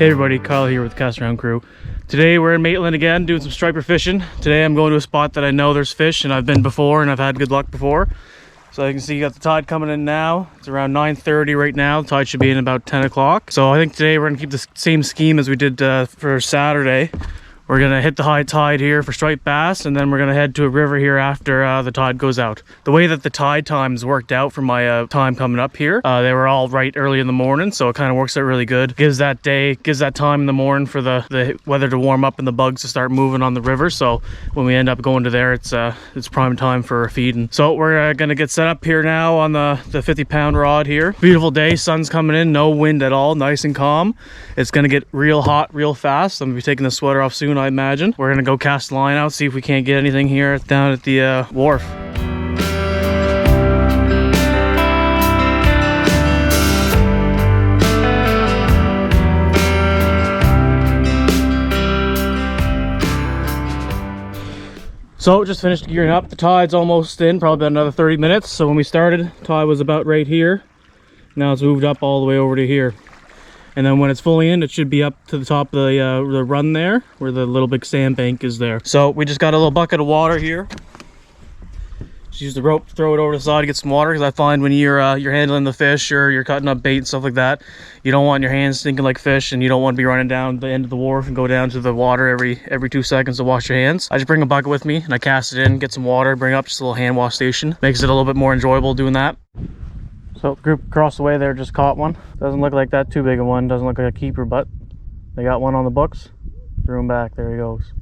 Hey everybody, Kyle here with the Cast Around crew. Today we're in Maitland again doing some striper fishing. Today I'm going to a spot that I know there's fish and I've been before and I've had good luck before. So you can see you got the tide coming in now. It's around 9:30 right now. The tide should be in about 10 o'clock. So I think today we're gonna keep the same scheme as we did for Saturday. We're gonna hit the high tide here for striped bass, and then we're gonna head to a river here after the tide goes out. The way that the tide times worked out for my time coming up here, they were all right early in the morning, so it kind of works out really good. Gives that time in the morning for the weather to warm up and the bugs to start moving on the river. So when we end up going to there, it's prime time for feeding. So we're gonna get set up here now on the 50-pound rod here. Beautiful day, sun's coming in, no wind at all, nice and calm. It's gonna get real hot real fast. I'm gonna be taking the sweater off soon, I imagine. We're gonna go cast the line out, see if we can't get anything here down at the wharf. So just finished gearing up. The tide's almost in, probably about another 30 minutes. So when we started, tide was about right here. Now it's moved up all the way over to here. And then when it's fully in, it should be up to the top of the run there, where the little big sandbank is there. So we just got a little bucket of water here. Just use the rope, throw it over the side to get some water, because I find when you're handling the fish or you're cutting up bait and stuff like that, you don't want your hands stinking like fish, and you don't want to be running down the end of the wharf and go down to the water every 2 seconds to wash your hands. I just bring a bucket with me and I cast it in, get some water, bring up just a little hand wash station. Makes it a little bit more enjoyable doing that. So the group across the way there just caught one. Doesn't look like that too big a one. Doesn't look like a keeper, but they got one on the books. Threw him back. There he goes.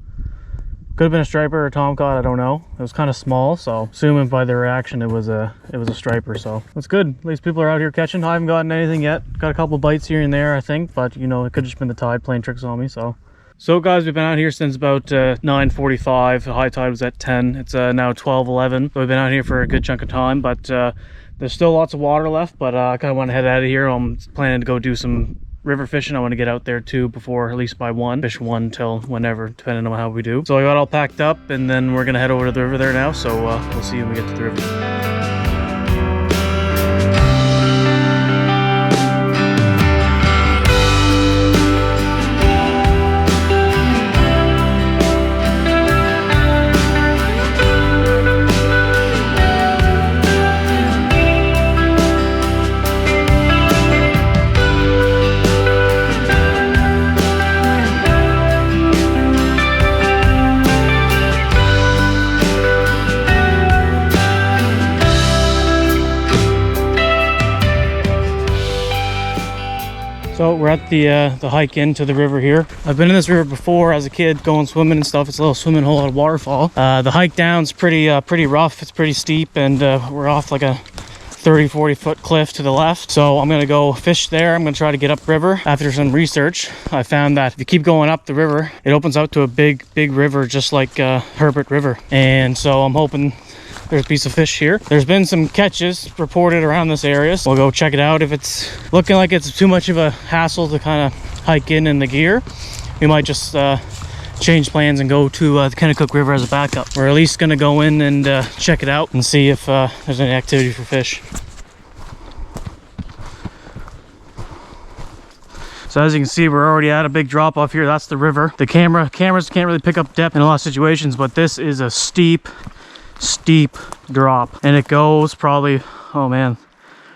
Could have been a striper or a tomcod. I don't know. It was kind of small, so assuming by their reaction it was a striper. So it's good. At least people are out here catching. I haven't gotten anything yet. Got a couple bites here and there, I think, but you know, it could have just been the tide playing tricks on me. So guys, we've been out here since about 9:45. The high tide was at 10. It's now 12:11. So we've been out here for a good chunk of time, but there's still lots of water left, but I kind of want to head out of here. I'm planning to go do some river fishing. I want to get out there too before, at least by 1. Fish 1 till whenever, depending on how we do. So I got all packed up, and then we're going to head over to the river there now. So we'll see when we get to the river. So we're at the hike into the river here. I've been in this river before as a kid, going swimming and stuff. It's a little swimming hole at a waterfall. The hike down's pretty rough. It's pretty steep, and we're off like a 30-40 foot cliff to the left. So I'm gonna go fish there. I'm gonna try to get upriver. After some research, I found that if you keep going up the river, it opens out to a big river, just like Herbert River. And so I'm hoping there's a piece of fish here. There's been some catches reported around this area, so we'll go check it out. If it's looking like it's too much of a hassle to kind of hike in the gear, we might just change plans and go to the Kennectcook River as a backup. We're at least gonna go in and check it out and see if there's any activity for fish. So as you can see, we're already at a big drop off here. That's the river. The cameras can't really pick up depth in a lot of situations, but this is a steep drop, and it goes probably, oh man,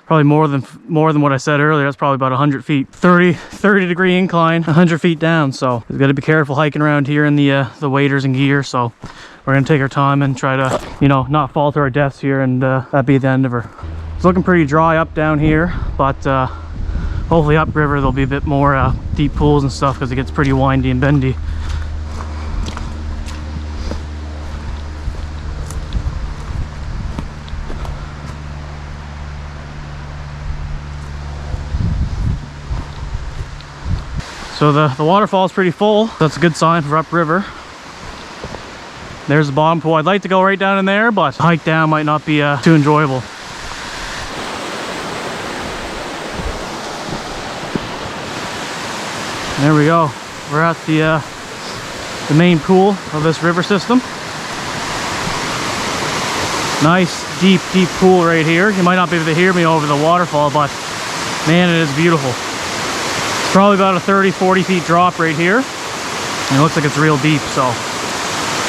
probably more than what I said earlier. That's probably about 100 feet, 30 degree incline, 100 feet down. So we've got to be careful hiking around here in the waders and gear. So we're gonna take our time and try to, you know, not fall to our deaths here, and that be the end of her. It's looking pretty dry up down here, but hopefully upriver there'll be a bit more deep pools and stuff, because it gets pretty windy and bendy. So the waterfall is pretty full. That's a good sign for upriver. There's the bottom pool. I'd like to go right down in there, but the hike down might not be too enjoyable. There we go. We're at the main pool of this river system. Nice deep pool right here. You might not be able to hear me over the waterfall, but man, it is beautiful. Probably about a 30-40 feet drop right here. And it looks like it's real deep, so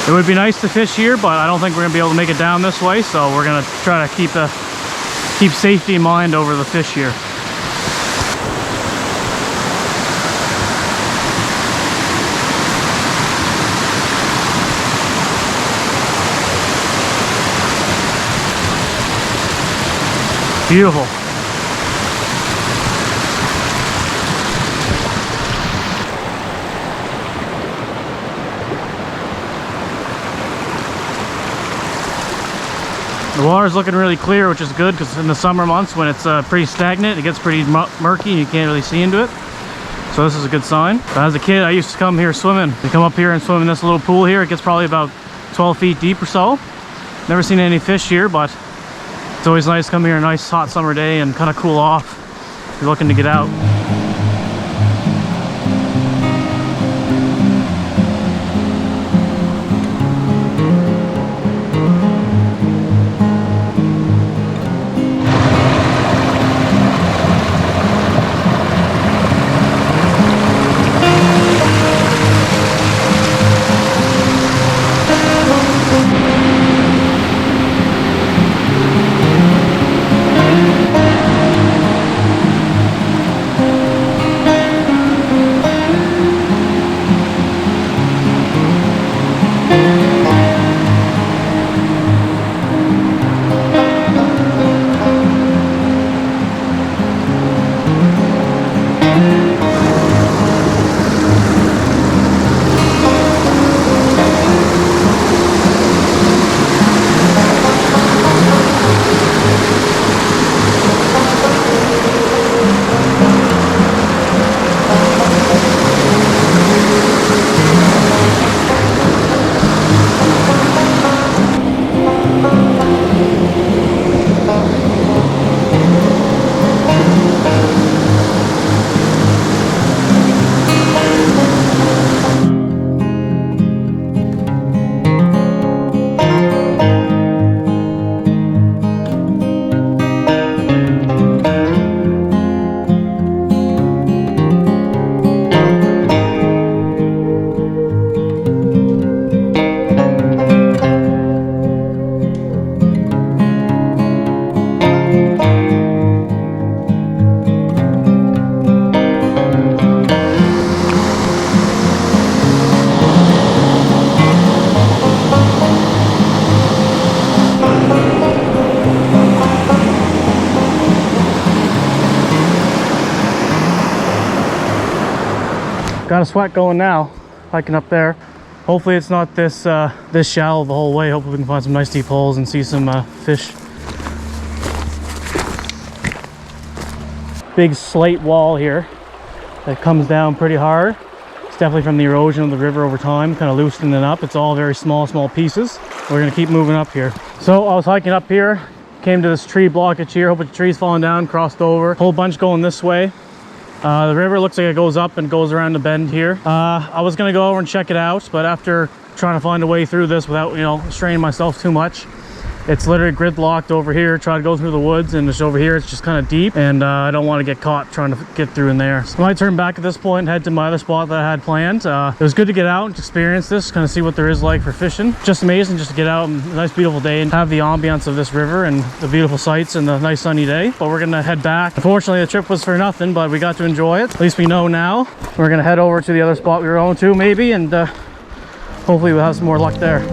it would be nice to fish here, but I don't think we're gonna be able to make it down this way, so we're gonna try to keep safety in mind over the fish here. Beautiful. The water's looking really clear, which is good, because in the summer months when it's pretty stagnant, it gets pretty murky and you can't really see into it. So this is a good sign. As a kid, I used to come here swimming. I come up here and swim in this little pool here. It gets probably about 12 feet deep or so. Never seen any fish here, but it's always nice to come here a nice hot summer day and kind of cool off if you're looking to get out. Got a sweat going now, hiking up there. Hopefully it's not this this shallow the whole way. Hopefully we can find some nice deep holes and see some fish. Big slate wall here that comes down pretty hard. It's definitely from the erosion of the river over time, kind of loosening it up. It's all very small pieces. We're gonna keep moving up here. So I was hiking up here, came to this tree blockage here, a whole bunch of trees falling down, crossed over, a whole bunch going this way. The river looks like it goes up and goes around the bend here. I was gonna go over and check it out, but after trying to find a way through this without, you know, straining myself too much, it's literally gridlocked over here. Try to go through the woods, and just over here it's just kind of deep, and I don't want to get caught trying to get through in there. So I might turn back at this point and head to my other spot that I had planned. It was good to get out and experience this, kind of see what there is like for fishing. Just amazing just to get out on a nice beautiful day and have the ambiance of this river and the beautiful sights and the nice sunny day. But we're gonna head back. Unfortunately the trip was for nothing, but we got to enjoy it. At least we know now. We're gonna head over to the other spot we were going to maybe, and hopefully we'll have some more luck there.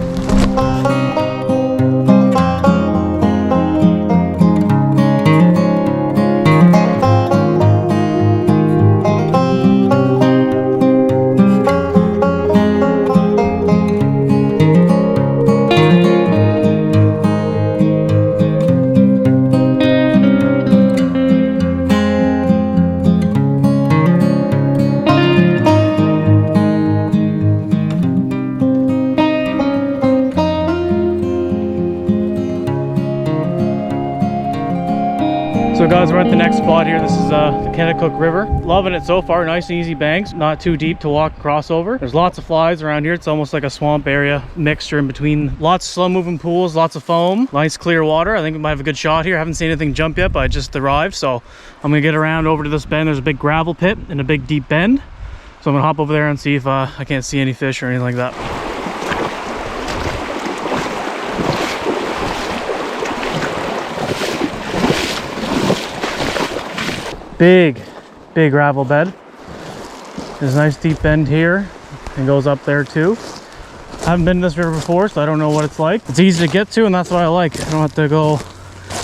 So guys, we're at the next spot here. This is the Kennectcook River. Loving it so far. Nice and easy banks, not too deep to walk across over. There's lots of flies around here. It's almost like a swamp area mixture in between. Lots of slow moving pools, lots of foam, nice clear water. I think we might have a good shot here. I haven't seen anything jump yet, but I just arrived, so I'm gonna get around over to this bend. There's a big gravel pit and a big deep bend, so I'm gonna hop over there and see if I can't see any fish or anything like that. Big gravel bed. There's a nice deep bend here and goes up there too. I haven't been to this river before, so I don't know what it's like. It's easy to get to, and that's what I like. I don't have to go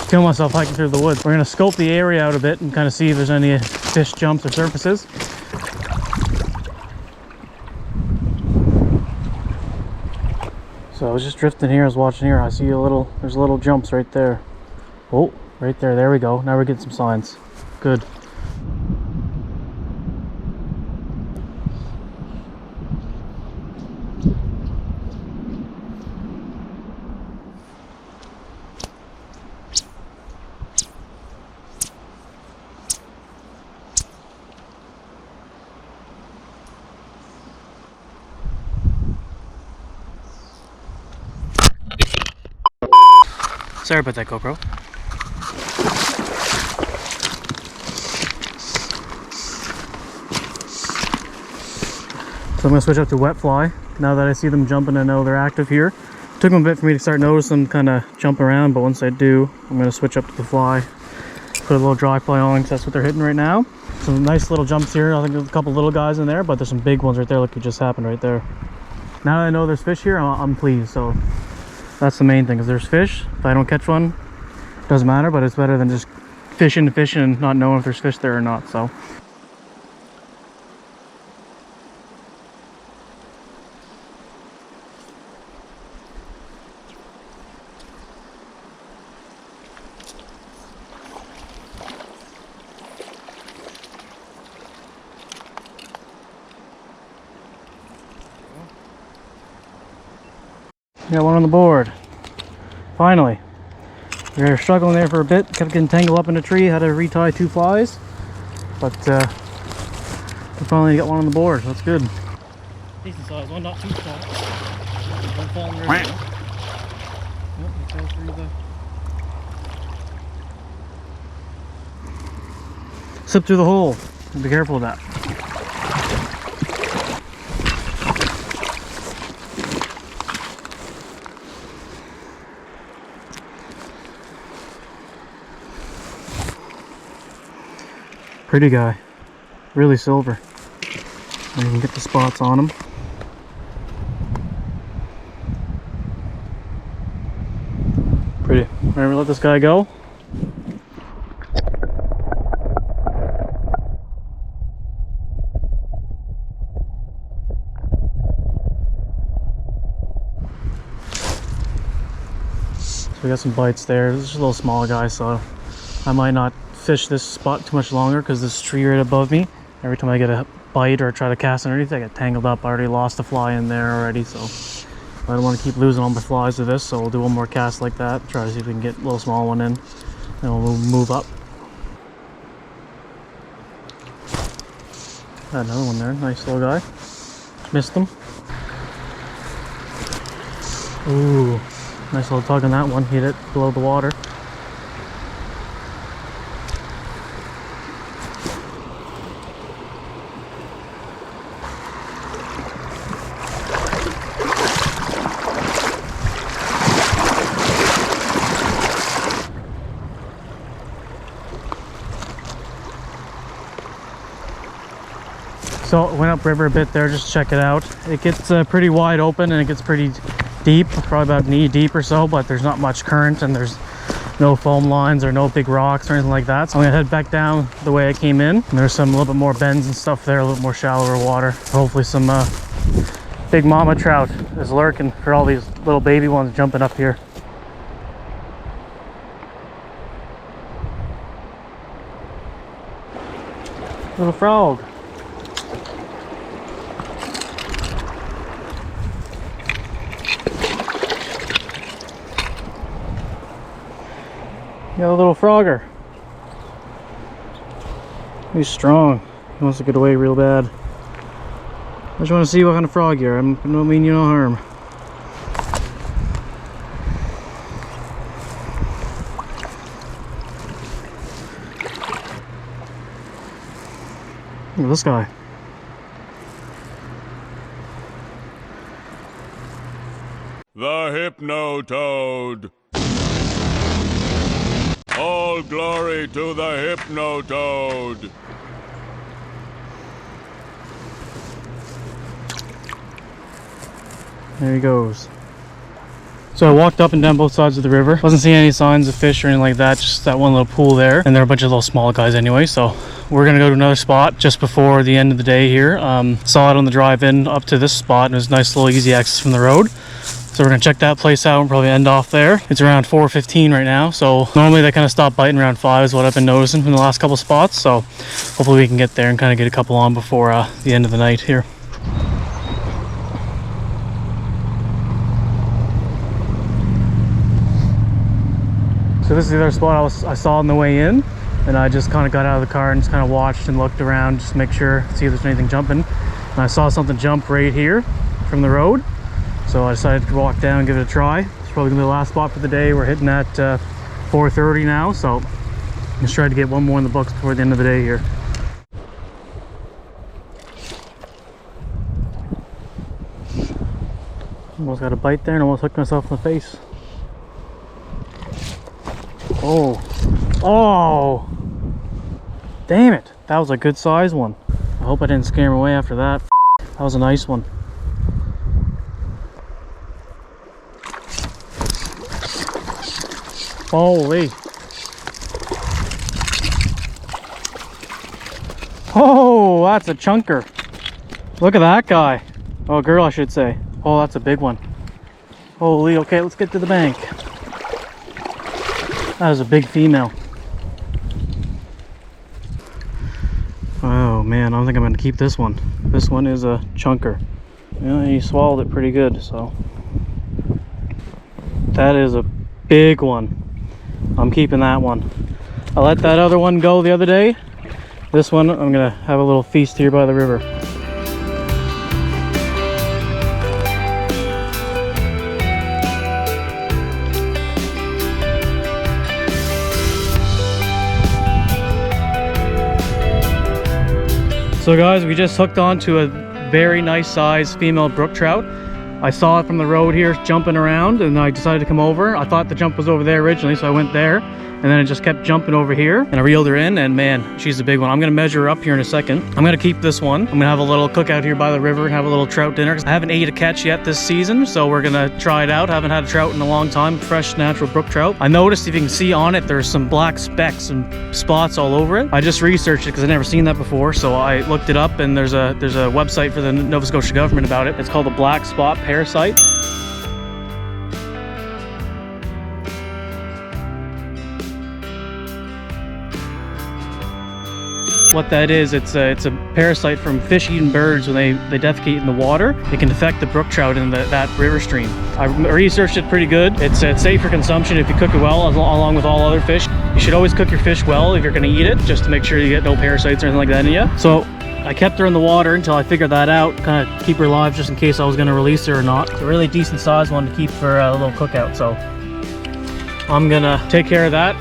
kill myself hiking through the woods. We're gonna scope the area out a bit and kind of see if there's any fish jumps or surfaces. So I was just drifting here, I was watching here. I see there's little jumps right there. Oh, right there, there we go. Now we're getting some signs. Good. Sorry about that, GoPro. So I'm gonna switch up to wet fly. Now that I see them jumping, I know they're active here. It took them a bit for me to start noticing them kind of jump around, but once I do, I'm gonna switch up to the fly. Put a little dry fly on because that's what they're hitting right now. Some nice little jumps here. I think there's a couple little guys in there, but there's some big ones right there. Look, it just happened right there. Now that I know there's fish here, I'm pleased. So that's the main thing. Is there's fish. If I don't catch one, doesn't matter. But it's better than just fishing and not knowing if there's fish there or not. So. Got one on the board. Finally. We were struggling there for a bit, kept getting tangled up in a tree, had to retie 2 flies. But we finally got one on the board, so that's good. Decent size one, not too small. Don't fall in the river. Oh, he fell through the... Slip through the hole. Be careful of that. Pretty guy, really silver. And you can get the spots on him. Pretty. Alright, we'll let this guy go. So we got some bites there. This is a little smaller guy, so I might not fish this spot too much longer because this tree right above me, every time I get a bite or try to cast underneath, I get tangled up. I already lost a fly in there already, so I don't want to keep losing all my flies to this. So we'll do one more cast like that, try to see if we can get a little small one in, and we'll move up. Got another one there, nice little guy. Missed him. Ooh, nice little tug on that one, hit it below the water. So I went upriver a bit there, just to check it out. It gets pretty wide open and it gets pretty deep, probably about knee deep or so, but there's not much current and there's no foam lines or no big rocks or anything like that. So I'm gonna head back down the way I came in. And there's some little bit more bends and stuff there, a little more shallower water. Hopefully some big mama trout is lurking for all these little baby ones jumping up here. Little frog. Got a little frogger. He's strong. He wants to get away real bad. I just want to see what kind of frog you are. I don't mean you no harm. Look at this guy. The Hypno-Toad. All glory to the Hypno-Toad. There he goes. So I walked up and down both sides of the river. Wasn't seeing any signs of fish or anything like that, just that one little pool there. And there are a bunch of little small guys anyway, so we're gonna go to another spot just before the end of the day here. Saw it on the drive-in up to this spot, and it was a nice little easy access from the road. So we're gonna check that place out and probably end off there. It's around 4:15 right now, so normally they kind of stop biting around 5 is what I've been noticing from the last couple spots. So hopefully we can get there and kind of get a couple on before the end of the night here. So this is the other spot I saw on the way in, and I just kind of got out of the car and just kind of watched and looked around just to make sure, see if there's anything jumping. And I saw something jump right here from the road, so I decided to walk down and give it a try. It's probably gonna be the last spot for the day. We're hitting at 4:30 now, so let's try to get one more in the books before the end of the day here. Almost got a bite there and almost hooked myself in the face. Oh, oh, damn it. That was a good size one. I hope I didn't scare him away after that. That was a nice one. Holy. Oh, that's a chunker. Look at that guy. Oh, girl, I should say. Oh, that's a big one. Holy, okay, let's get to the bank. That was a big female. Oh man, I don't think I'm going to keep this one. This one is a chunker. Yeah, he swallowed it pretty good, so. That is a big one. I'm keeping that one. I let that other one go the other day. This one, I'm going to have a little feast here by the river. So guys, we just hooked onto a very nice size female brook trout. I saw it from the road here jumping around, and I decided to come over. I thought the jump was over there originally, so I went there, and then it just kept jumping over here, and I reeled her in, and man, she's a big one. I'm gonna measure her up here in a second. I'm gonna keep this one. I'm gonna have a little cookout here by the river and have a little trout dinner. I haven't ate a catch yet this season, so we're gonna try it out. I haven't had a trout in a long time, fresh natural brook trout. I noticed, if you can see on it, there's some black specks and spots all over it. I just researched it because I've never seen that before, so I looked it up, and there's a website for the Nova Scotia government about it. It's called the black spot parasite. What that is, it's a parasite from fish-eating birds. When they defecate in the water, it can affect the brook trout in that river stream. I researched it pretty good. It's safe for consumption if you cook it well, along with all other fish. You should always cook your fish well if you're going to eat it, just to make sure you get no parasites or anything like that in you. So I kept her in the water until I figured that out, kind of keep her alive just in case I was going to release her or not. It's a really decent sized one to keep for a little cookout, so I'm gonna take care of that.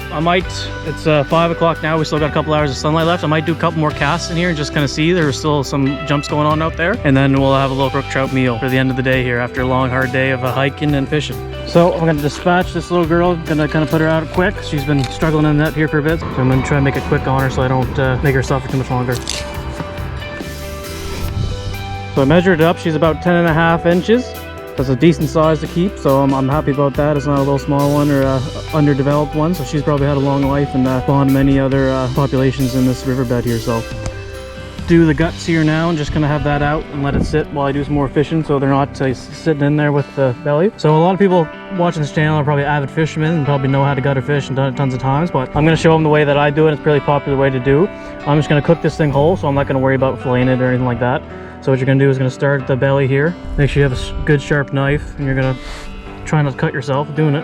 It's 5 o'clock now, we still got a couple hours of sunlight left. I might do a couple more casts in here and just kind of see. There's still some jumps going on out there, and then we'll have a little brook trout meal for the end of the day here after a long hard day of hiking and fishing. So I'm gonna dispatch this little girl, gonna kind of put her out quick. She's been struggling in the net here for a bit, so I'm gonna try and make it quick on her so I don't make her suffer too much longer. So I measured it up, she's about 10.5 inches. That's a decent size to keep, so I'm happy about that. It's not a little small one or a underdeveloped one, so she's probably had a long life and spawned many other populations in this riverbed here. So do the guts here now and just kind of have that out and let it sit while I do some more fishing, so they're not sitting in there with the belly. So a lot of people watching this channel are probably avid fishermen and probably know how to gutter fish and done it tons of times, but I'm going to show them the way that I do it. It's a pretty popular way to do. I'm just going to cook this thing whole, so I'm not going to worry about filleting it or anything like that. So what you're going to do is going to start at the belly here. Make sure you have a good sharp knife, and you're going to try not to cut yourself doing it.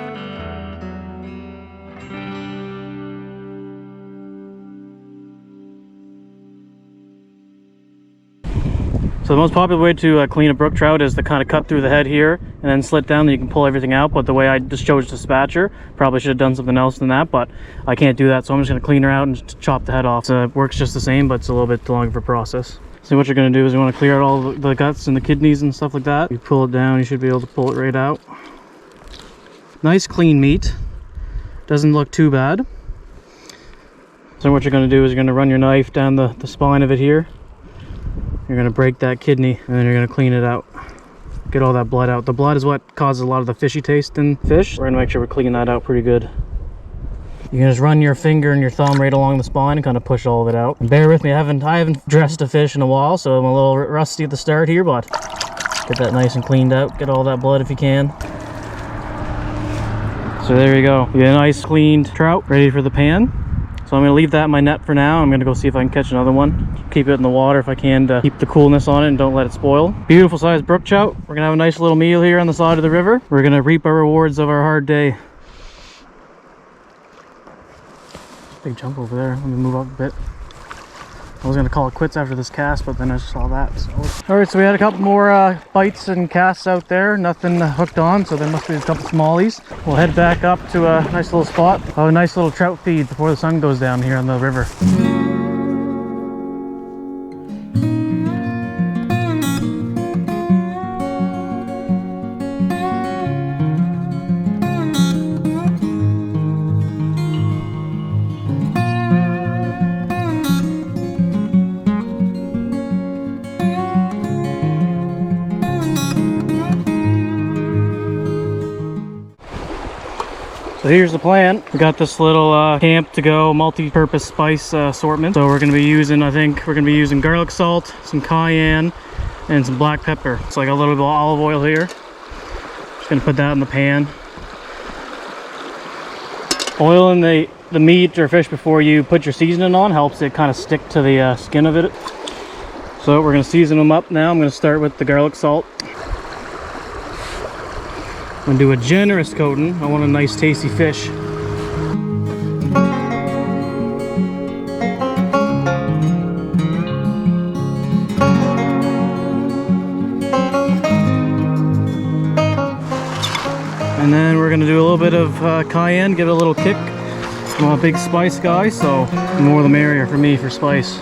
So the most popular way to clean a brook trout is to kind of cut through the head here and then slit down, then you can pull everything out. But the way I just chose to spatcher, probably should have done something else than that, but I can't do that, so I'm just going to clean her out and just chop the head off. So it works just the same, but it's a little bit longer of a process. So what you're going to do is you want to clear out all the guts and the kidneys and stuff like that. You pull it down, you should be able to pull it right out. Nice clean meat. Doesn't look too bad. So what you're going to do is you're going to run your knife down the spine of it here. You're going to break that kidney and then you're going to clean it out. Get all that blood out. The blood is what causes a lot of the fishy taste in fish. We're going to make sure we clean that out pretty good. You can just run your finger and your thumb right along the spine and kind of push all of it out. And bear with me, I haven't dressed a fish in a while, so I'm a little rusty at the start here, but get that nice and cleaned out. Get all that blood if you can. So there you go. You get a nice cleaned trout ready for the pan. So I'm going to leave that in my net for now. I'm going to go see if I can catch another one. Keep it in the water if I can to keep the coolness on it and don't let it spoil. Beautiful sized brook trout. We're going to have a nice little meal here on the side of the river. We're going to reap our rewards of our hard day. Big jump over there. Let me move up a bit. I was going to call it quits after this cast, but then I just saw that. So. Alright, so we had a couple more bites and casts out there. Nothing hooked on, so there must be a couple smallies. We'll head back up to a nice little spot. Have a nice little trout feed before the sun goes down here on the river. So here's the plan. We got this little camp to go multi-purpose spice assortment. So we're going to be using, I think we're going to be using garlic salt, some cayenne, and some black pepper. It's like a little bit of olive oil here. Just going to put that in the pan. Oiling the meat or fish before you put your seasoning on helps it kind of stick to the skin of it. So we're going to season them up now. I'm going to start with the garlic salt. I'm going to do a generous coating. I want a nice tasty fish. And then we're going to do a little bit of cayenne, give it a little kick. I'm a big spice guy, so the more the merrier for me for spice.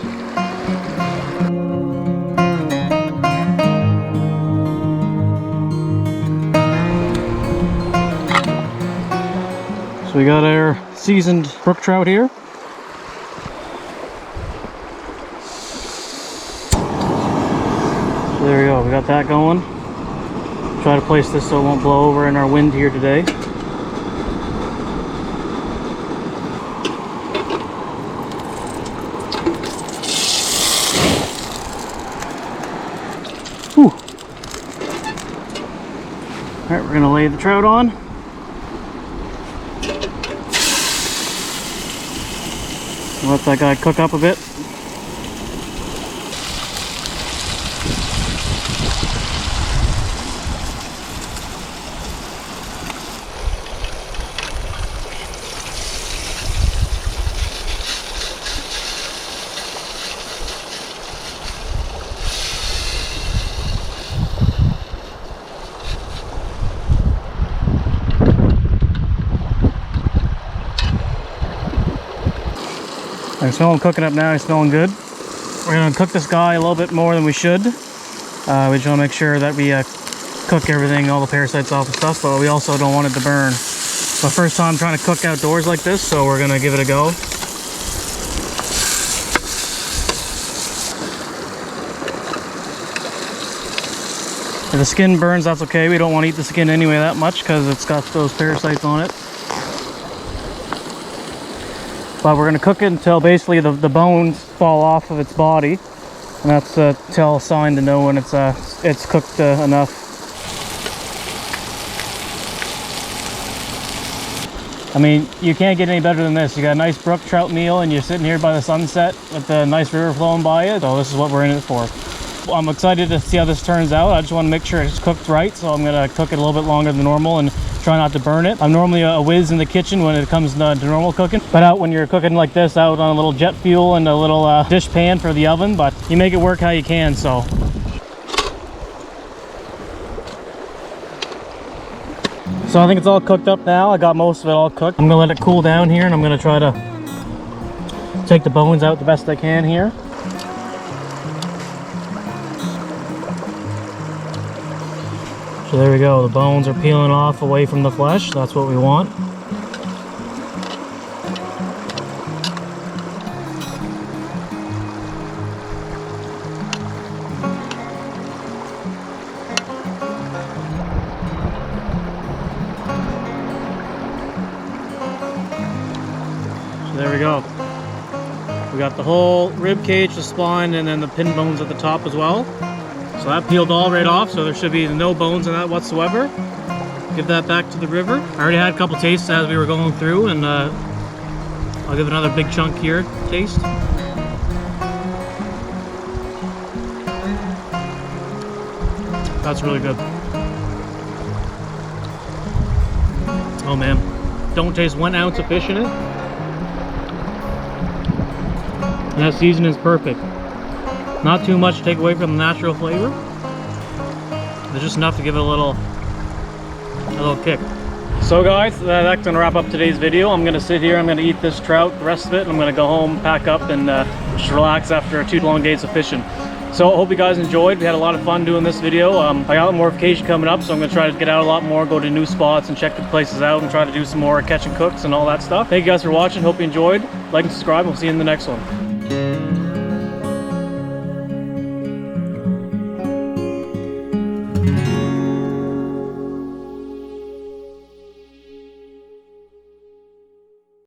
So we got our seasoned brook trout here. So there we go, we got that going. Try to place this so it won't blow over in our wind here today. Whew. Alright, we're gonna lay the trout on. Let that guy cook up a bit. I can smell him cooking up now. He's smelling good. We're going to cook this guy a little bit more than we should. We just want to make sure that we cook everything, all the parasites off and stuff, but we also don't want it to burn. My first time trying to cook outdoors like this, so we're going to give it a go. If the skin burns, that's okay. We don't want to eat the skin anyway that much because it's got those parasites on it. But we're going to cook it until basically the bones fall off of its body, and that's a tell sign to know when it's cooked enough. I mean, you can't get any better than this. You got a nice brook trout meal, and you're sitting here by the sunset with the nice river flowing by you. So this is what we're in it for. I'm excited to see how this turns out. I just want to make sure it's cooked right, so I'm going to cook it a little bit longer than normal and try not to burn it. I'm normally a whiz in the kitchen when it comes to normal cooking, but out when you're cooking like this, out on a little jet fuel and a little dish pan for the oven, but you make it work how you can. So So I think it's all cooked up now. I got most of it all cooked. I'm gonna let it cool down here, and I'm gonna try to take the bones out the best I can here. So there we go, the bones are peeling off away from the flesh. That's what we want. So there we go. We got the whole rib cage, the spine, and then the pin bones at the top as well. So that peeled all right off, so there should be no bones in that whatsoever. Give that back to the river. I already had a couple tastes as we were going through, and I'll give another big chunk here taste. That's really good. Oh man, don't taste 1 ounce of fish in it. And that seasoning is perfect. Not too much to take away from the natural flavor. There's just enough to give it a little kick. So guys, that's gonna wrap up today's video. I'm gonna sit here, I'm gonna eat this trout, the rest of it, and I'm gonna go home, pack up, and just relax after 2 long days of fishing. So I hope you guys enjoyed. We had a lot of fun doing this video. I got more vacation coming up, so I'm gonna try to get out a lot more, go to new spots and check the places out and try to do some more catch and cooks and all that stuff. Thank you guys for watching. Hope you enjoyed. Like and subscribe. We'll see you in the next one.